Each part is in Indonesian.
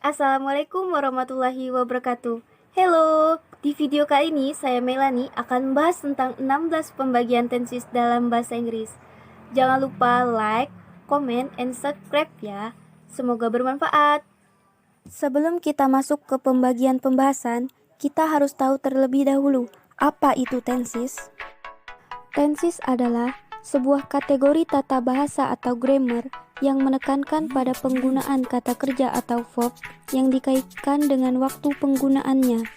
Assalamualaikum warahmatullahi wabarakatuh. Hello, di video kali ini saya Melani akan membahas tentang 16 pembagian tenses dalam bahasa Inggris. Jangan lupa like, comment, and subscribe ya. Semoga bermanfaat. Sebelum kita masuk ke pembagian pembahasan, kita harus tahu terlebih dahulu apa itu tenses. Tenses adalah sebuah kategori tata bahasa atau grammar yang menekankan pada penggunaan kata kerja atau verb yang dikaitkan dengan waktu penggunaannya.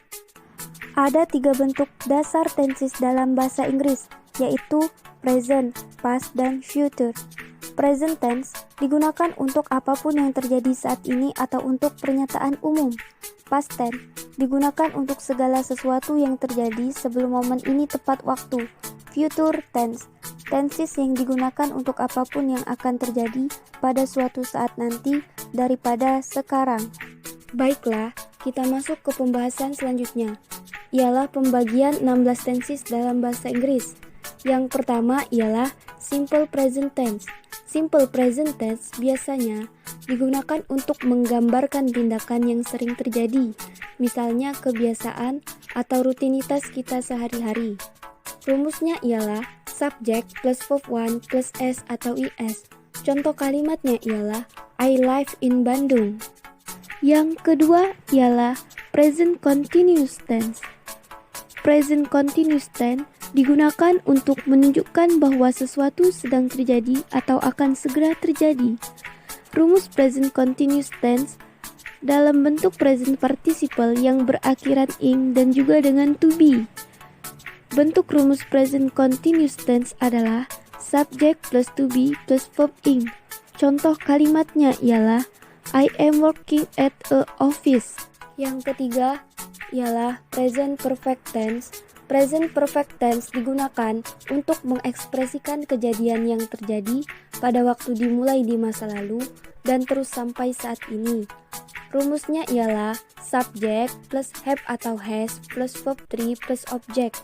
Ada 3 bentuk dasar tenses dalam bahasa Inggris, yaitu present, past, dan future. Present tense digunakan untuk apapun yang terjadi saat ini atau untuk pernyataan umum. Past tense digunakan untuk segala sesuatu yang terjadi sebelum momen ini tepat waktu. Future tense, tenses yang digunakan untuk apapun yang akan terjadi pada suatu saat nanti daripada sekarang. Baiklah, kita masuk ke pembahasan selanjutnya, ialah pembagian 16 tenses dalam bahasa Inggris. Yang pertama ialah simple present tense. Simple present tense biasanya digunakan untuk menggambarkan tindakan yang sering terjadi, misalnya kebiasaan atau rutinitas kita sehari-hari. Rumusnya ialah subject plus verb 1 plus s atau is. Contoh kalimatnya ialah I live in Bandung. Yang kedua ialah present continuous tense. Present continuous tense digunakan untuk menunjukkan bahwa sesuatu sedang terjadi atau akan segera terjadi. Rumus present continuous tense dalam bentuk present participle yang berakhiran ing dan juga dengan to be. Bentuk rumus present continuous tense adalah subject plus to be plus verb ing. Contoh kalimatnya ialah I am working at a office. Yang ketiga ialah present perfect tense. Present perfect tense digunakan untuk mengekspresikan kejadian yang terjadi pada waktu dimulai di masa lalu dan terus sampai saat ini. Rumusnya ialah subject plus have atau has plus verb 3 plus object.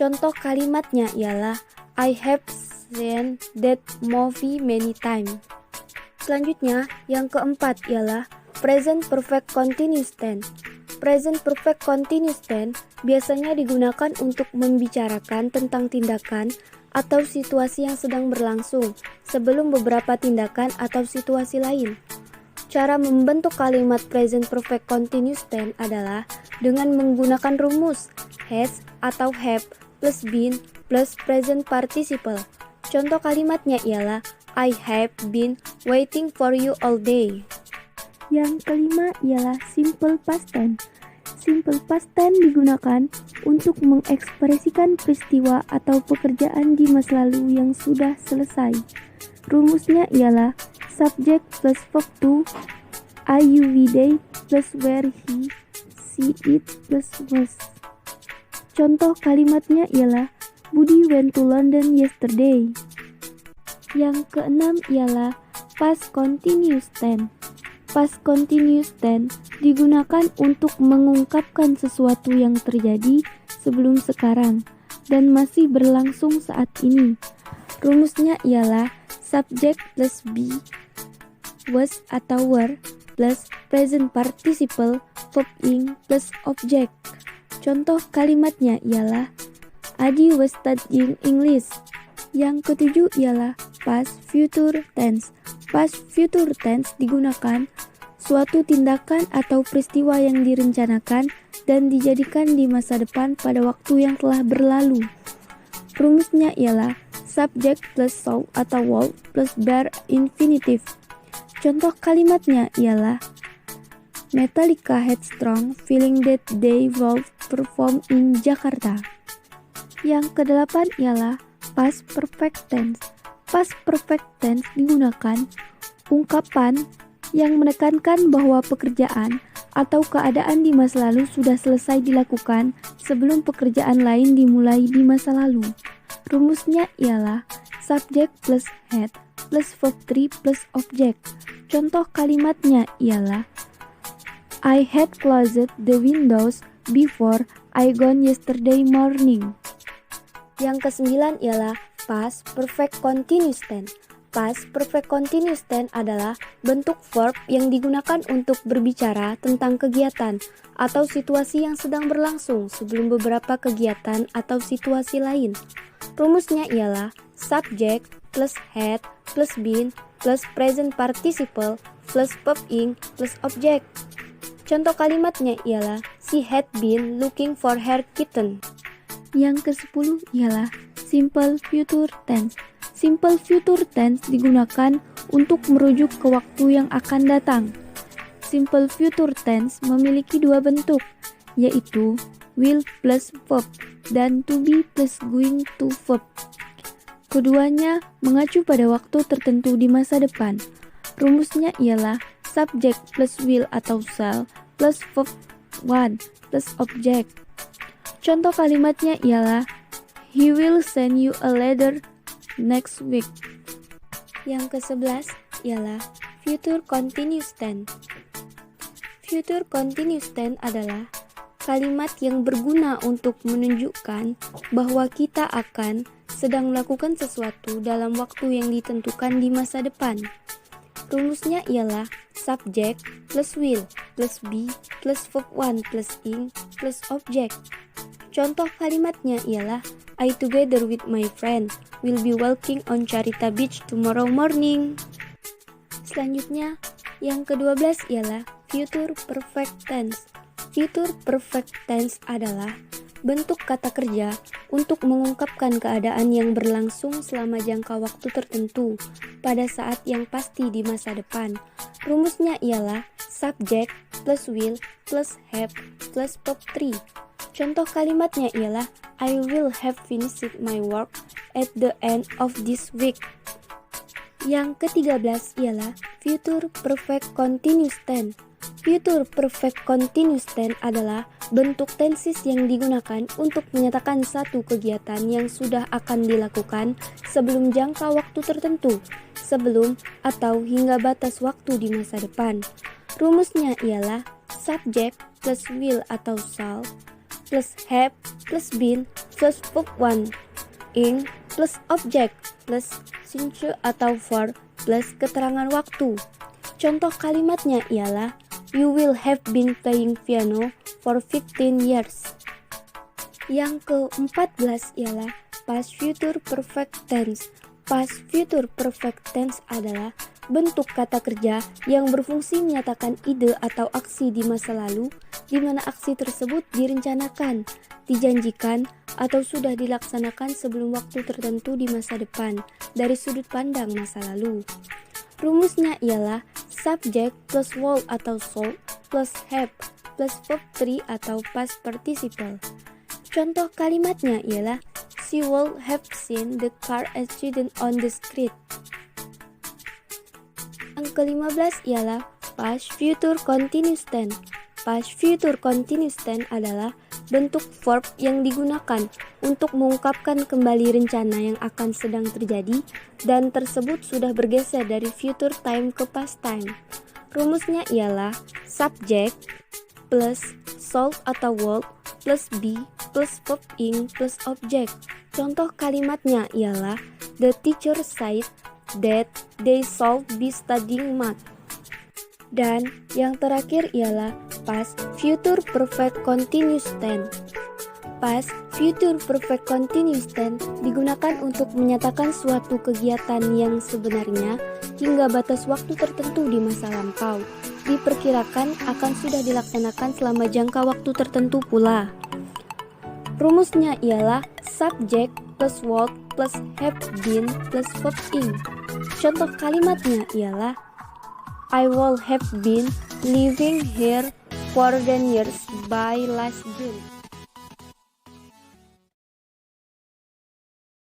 Contoh kalimatnya ialah I have seen that movie many times. Selanjutnya, yang keempat ialah present perfect continuous tense. Present perfect continuous tense biasanya digunakan untuk membicarakan tentang tindakan atau situasi yang sedang berlangsung sebelum beberapa tindakan atau situasi lain. Cara membentuk kalimat present perfect continuous tense adalah dengan menggunakan rumus has atau have plus been plus present participle. Contoh kalimatnya ialah I have been waiting for you all day. Yang kelima ialah simple past tense. Simple past tense digunakan untuk mengekspresikan peristiwa atau pekerjaan di masa lalu yang sudah selesai. Rumusnya ialah subject plus verb 2 I you day plus where he see it plus was. Contoh kalimatnya ialah Budi went to London yesterday. Yang keenam ialah past continuous tense. Past continuous tense digunakan untuk mengungkapkan sesuatu yang terjadi sebelum sekarang dan masih berlangsung saat ini. Rumusnya ialah subject plus be, was atau were, plus present participle, verb ing plus object. Contoh kalimatnya ialah Adi was studying English. Yang ketujuh ialah past future tense. Past future tense digunakan suatu tindakan atau peristiwa yang direncanakan dan dijadikan di masa depan pada waktu yang telah berlalu. Rumusnya ialah subject plus saw atau will plus bear infinitive. Contoh kalimatnya ialah Metallica had strong feeling that they will perform in Jakarta. Yang kedelapan ialah past perfect tense. Past perfect tense digunakan ungkapan yang menekankan bahwa pekerjaan atau keadaan di masa lalu sudah selesai dilakukan sebelum pekerjaan lain dimulai di masa lalu. Rumusnya ialah subject plus had plus verb 3 plus object. Contoh kalimatnya ialah I had closed the windows before I gone yesterday morning. Yang kesembilan ialah past perfect continuous tense. Past Perfect Continuous Tense adalah bentuk verb yang digunakan untuk berbicara tentang kegiatan atau situasi yang sedang berlangsung sebelum beberapa kegiatan atau situasi lain. Rumusnya ialah subject plus had plus been plus present participle plus verb ing plus object. Contoh kalimatnya ialah she had been looking for her kitten. Yang ke-10 ialah simple future tense. Simple future tense digunakan untuk merujuk ke waktu yang akan datang. Simple future tense memiliki dua bentuk, yaitu will plus verb dan to be plus going to verb. Keduanya mengacu pada waktu tertentu di masa depan. Rumusnya ialah subject plus will atau shall plus verb one plus object. Contoh kalimatnya ialah he will send you a letter next week. Yang ke-11 ialah future continuous tense. Future continuous tense adalah kalimat yang berguna untuk menunjukkan bahwa kita akan sedang melakukan sesuatu dalam waktu yang ditentukan di masa depan. Rumusnya ialah subject plus will plus be plus verb one plus ing plus object. Contoh kalimatnya ialah I together with my friends will be walking on Charita Beach tomorrow morning. Selanjutnya, yang ke-12 ialah future perfect tense. Future perfect tense adalah bentuk kata kerja untuk mengungkapkan keadaan yang berlangsung selama jangka waktu tertentu pada saat yang pasti di masa depan. Rumusnya ialah subject plus will plus have plus verb 3. Contoh kalimatnya ialah I will have finished my work at the end of this week. Yang ke-13 ialah future perfect continuous tense. Future perfect continuous tense adalah bentuk tenses yang digunakan untuk menyatakan satu kegiatan yang sudah akan dilakukan sebelum jangka waktu tertentu, sebelum atau hingga batas waktu di masa depan. Rumusnya ialah subject plus will atau shall plus have plus been plus verb one ing plus object plus since atau for plus keterangan waktu. Contoh kalimatnya ialah you will have been playing piano for 15 years. Yang ke-14 ialah past future perfect tense. Past future perfect tense adalah bentuk kata kerja yang berfungsi menyatakan ide atau aksi di masa lalu, di mana aksi tersebut direncanakan, dijanjikan, atau sudah dilaksanakan sebelum waktu tertentu di masa depan dari sudut pandang masa lalu. Rumusnya ialah subject plus will atau shall plus have plus verb 3 atau past participle. Contoh kalimatnya ialah she will have seen the car accident on the street. Yang ke-15 ialah past future continuous tense. Past future continuous tense adalah bentuk verb yang digunakan untuk mengungkapkan kembali rencana yang akan sedang terjadi dan tersebut sudah bergeser dari future time ke past time. Rumusnya ialah subject plus shall atau will plus be plus verb ing plus object. Contoh kalimatnya ialah the teacher said that they shall be studying math. Dan yang terakhir ialah past future perfect continuous tense. Past future perfect continuous tense digunakan untuk menyatakan suatu kegiatan yang sebenarnya hingga batas waktu tertentu di masa lampau. Diperkirakan akan sudah dilaksanakan selama jangka waktu tertentu pula. Rumusnya ialah subject plus would plus have been plus verb ing. Contoh kalimatnya ialah I will have been living here for 10 years by last June.